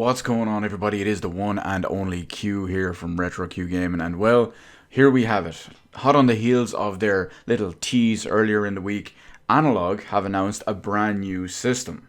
What's going on, everybody? It is the one and only Q here from Retro Q Gaming, and well, here we have it. Hot on the heels of their little tease earlier in the week, Analogue have announced a brand new system.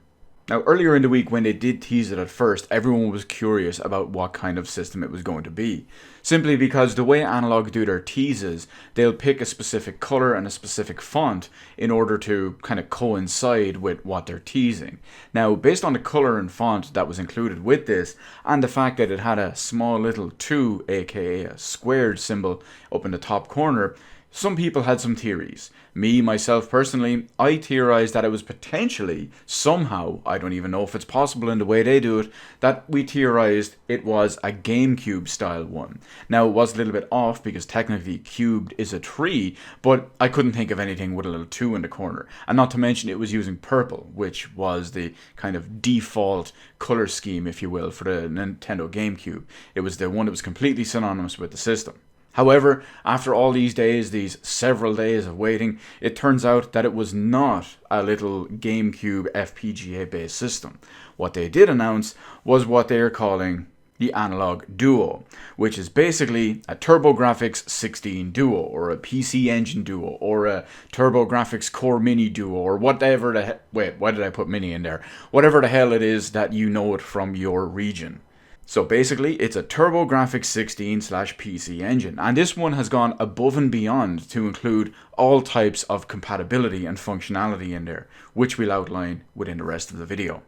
Now, earlier in the week when they did tease it at first, everyone was curious about what kind of system it was going to be. Simply because the way Analogue do their teases, they'll pick a specific color and a specific font in order to kind of coincide with what they're teasing. Now, based on the color and font that was included with this, and the fact that it had a small little 2, aka a squared symbol up in the top corner, some people had some theories. Me, myself personally, I theorized that it was potentially, somehow, I don't even know if it's possible in the way they do it, that we theorized it was a GameCube style one. Now, it was a little bit off because technically cubed is a 3, but I couldn't think of anything with a little 2 in the corner. And not to mention it was using purple, which was the kind of default color scheme, if you will, for the Nintendo GameCube. It was the one that was completely synonymous with the system. However, after all these days, these several days of waiting, it turns out that it was not a little GameCube FPGA based system. What they did announce was what they are calling the Analogue Duo, which is basically a TurboGrafx 16 Duo, or a PC Engine Duo, or a TurboGrafx Core Mini Duo, or whatever the wait, why did I put mini in there? Whatever the hell it is that you know it from your region. So basically, it's a TurboGrafx 16/PC engine, and this one has gone above and beyond to include all types of compatibility and functionality in there, which we'll outline within the rest of the video.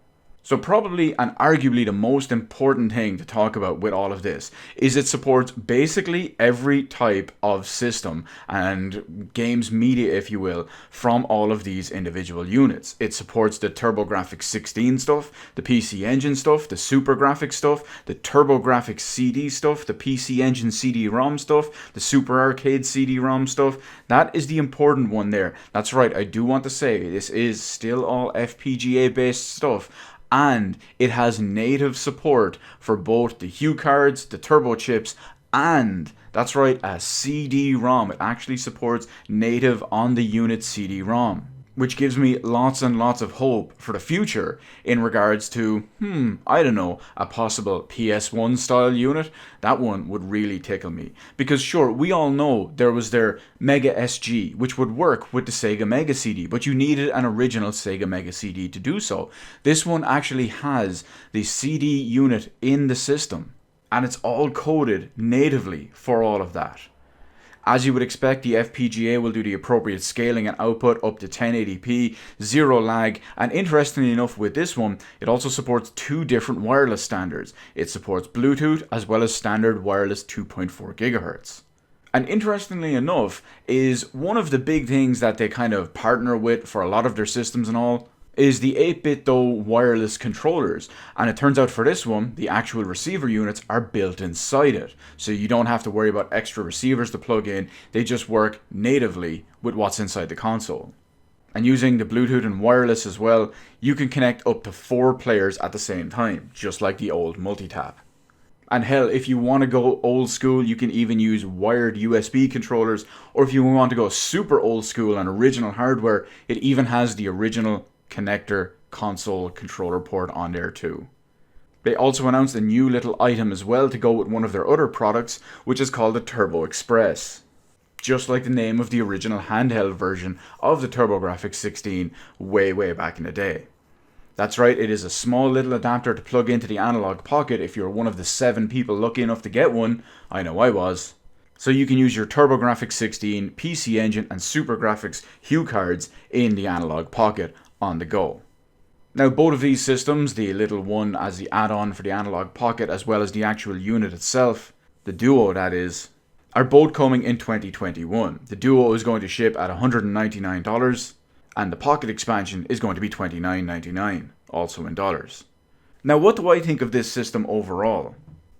So probably and arguably the most important thing to talk about with all of this is it supports basically every type of system and games media, if you will, from all of these individual units. It supports the TurboGrafx 16 stuff, the PC Engine stuff, the SuperGrafx stuff, the TurboGrafx CD stuff, the PC Engine CD-ROM stuff, the Super Arcade CD-ROM stuff. That is the important one there. That's right, I do want to say this is still all FPGA based stuff. And it has native support for both the Hue cards, the turbo chips, and, that's right, a CD-ROM. It actually supports native on the unit CD-ROM, which gives me lots and lots of hope for the future in regards to, I don't know, a possible PS1 style unit. That one would really tickle me. Because sure, we all know there was their Mega SG, which would work with the Sega Mega CD, but you needed an original Sega Mega CD to do so. This one actually has the CD unit in the system, and it's all coded natively for all of that. As you would expect, the FPGA will do the appropriate scaling and output up to 1080p, zero lag, and interestingly enough with this one, it also supports 2 different wireless standards. It supports Bluetooth as well as standard wireless 2.4 GHz. And interestingly enough, is one of the big things that they kind of partner with for a lot of their systems and all, is the 8-bit though wireless controllers, and it turns out for this one the actual receiver units are built inside it, so you don't have to worry about extra receivers to plug in. They just work natively with what's inside the console. And using the Bluetooth and wireless as well, you can connect up to 4 players at the same time, just like the old multitap. And hell, if you want to go old school, you can even use wired USB controllers, or if you want to go super old school and original hardware, it even has the original connector console controller port on there too. They also announced a new little item as well to go with one of their other products, which is called the Turbo Express. Just like the name of the original handheld version of the TurboGrafx 16 way back in the day. That's right, it is a small little adapter to plug into the Analogue Pocket if you're one of the 7 people lucky enough to get one. I know I was. So you can use your TurboGrafx 16, PC Engine and SuperGrafx Hue cards in the Analogue Pocket on the go. Now both of these systems, the little one as the add-on for the Analogue Pocket as well as the actual unit itself, the Duo that is, are both coming in 2021. The Duo is going to ship at $199 and the Pocket expansion is going to be $29.99, also in dollars. Now what do I think of this system overall?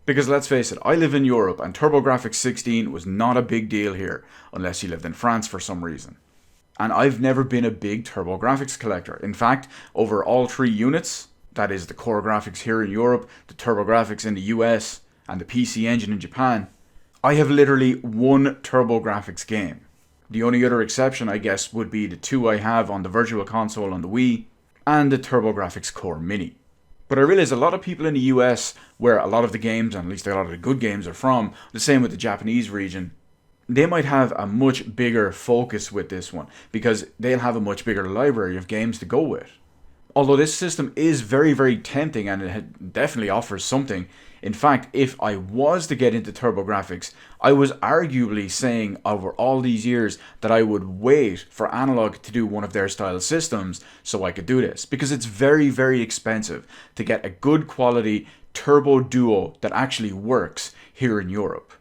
Because let's face it, I live in Europe and TurboGrafx 16 was not a big deal here, unless you lived in France for some reason. And I've never been a big TurboGrafx collector. In fact, over all 3 units, that is the Core Graphics here in Europe, the TurboGrafx in the US, and the PC Engine in Japan, I have literally 1 TurboGrafx game. The only other exception, I guess, would be the 2 I have on the Virtual Console on the Wii, and the TurboGrafx Core Mini. But I realize a lot of people in the US, where a lot of the games, and at least a lot of the good games are from, the same with the Japanese region, they might have a much bigger focus with this one because they'll have a much bigger library of games to go with. Although this system is very, very tempting and it definitely offers something. In fact, if I was to get into TurboGrafx, I was arguably saying over all these years that I would wait for Analogue to do one of their style systems so I could do this. Because it's very, very expensive to get a good quality Turbo Duo that actually works here in Europe.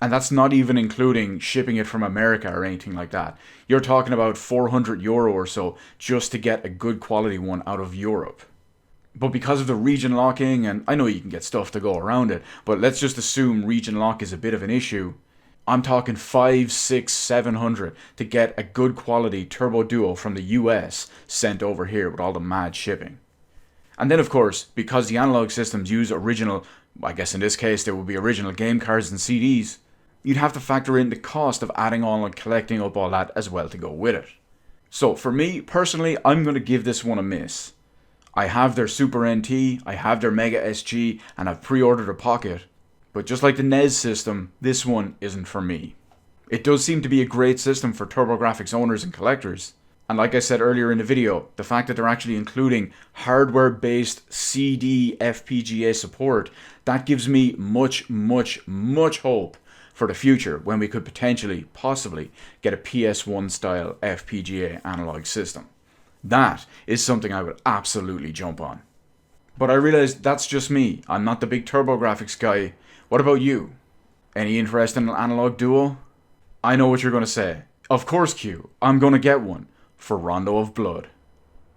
And that's not even including shipping it from America or anything like that. You're talking about €400 or so just to get a good quality one out of Europe. But because of the region locking, and I know you can get stuff to go around it, but let's just assume region lock is a bit of an issue. I'm talking 500, 600, 700 to get a good quality Turbo Duo from the US sent over here with all the mad shipping. And then of course, because the analog systems use original, I guess in this case there would be original game cards and CDs, you'd have to factor in the cost of adding on and collecting up all that as well to go with it. So for me, personally, I'm going to give this one a miss. I have their Super NT, I have their Mega SG, and I've pre-ordered a Pocket. But just like the NES system, this one isn't for me. It does seem to be a great system for TurboGrafx owners and collectors. And like I said earlier in the video, the fact that they're actually including hardware-based CD FPGA support, that gives me much, much, much hope for the future when we could potentially, possibly, get a PS1 style FPGA analog system. That is something I would absolutely jump on. But I realize that's just me. I'm not the big TurboGrafx guy. What about you? Any interest in an analog duo? I know what you're going to say. Of course, Q. I'm going to get one for Rondo of Blood.